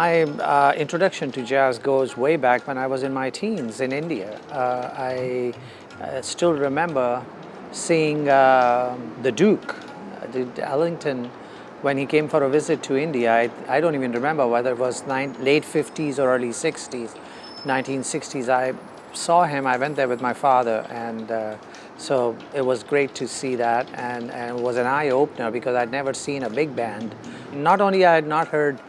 My introduction to jazz goes way back when I was in my teens in India. I still remember seeing the Duke, the Ellington, when he came for a visit to India. I don't even remember whether it was late 50s or early 60s, 1960s. I saw him, I went there with my father, and so it was great to see that, and it was an eye-opener because I'd never seen a big band. Not only I had not heard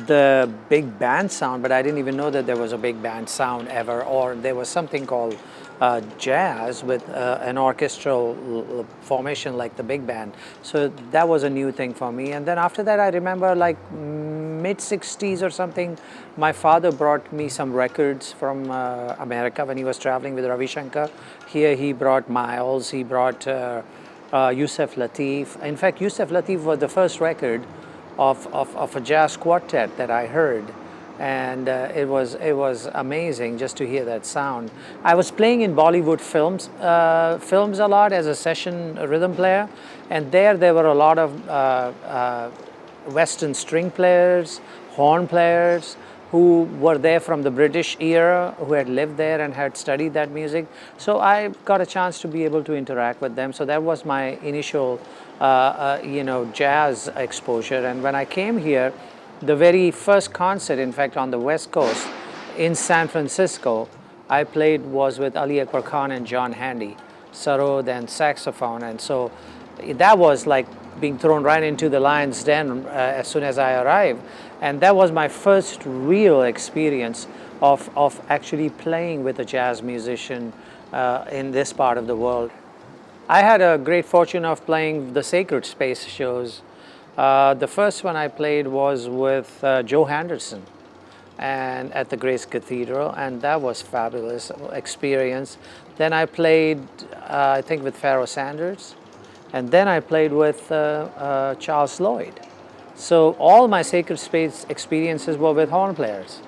the big band sound, but I didn't even know that there was a big band sound ever, or there was something called jazz with an orchestral formation like the big band. So that was a new thing for me. And then after that, I remember like mid-60s or something, my father brought me some records from America when he was traveling with Ravi Shankar. Here he brought Miles, he brought Yusef, Lateef. In fact, Yusef, Lateef was the first record of a jazz quartet that I heard, and it was amazing just to hear that sound. I was playing in Bollywood films a lot as a session rhythm player, and there were a lot of Western string players, horn players, who were there from the British era, who had lived there and had studied that music. So I got a chance to be able to interact with them. So that was my initial, jazz exposure. And when I came here, the very first concert, in fact, on the West Coast in San Francisco, I played was with Ali Akbar Khan and John Handy, sarod and saxophone. And so that was like being thrown right into the lion's den as soon as I arrived. And that was my first real experience of actually playing with a jazz musician in this part of the world. I had a great fortune of playing the Sacred Space shows. The first one I played was with Joe Henderson and at the Grace Cathedral, and that was fabulous experience. Then I played, I think, with Pharoah Sanders, and then I played with Charles Lloyd. So all my Sacred Space experiences were with horn players,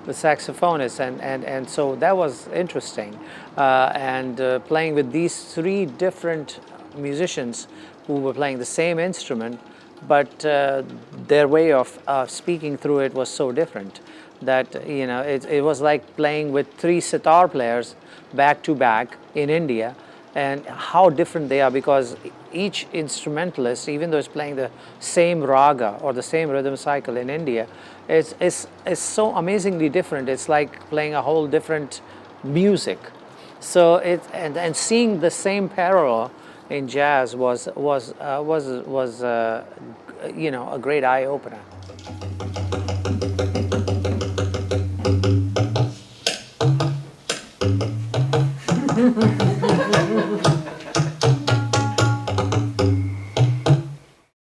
with saxophonists, and so that was interesting. Playing with these three different musicians who were playing the same instrument, but their way of speaking through it was so different that it was like playing with three sitar players back to back in India, and how different they are, because each instrumentalist, even though it's playing the same raga or the same rhythm cycle in India, is so amazingly different. It's like playing a whole different music. So and seeing the same parallel in jazz was a great eye opener.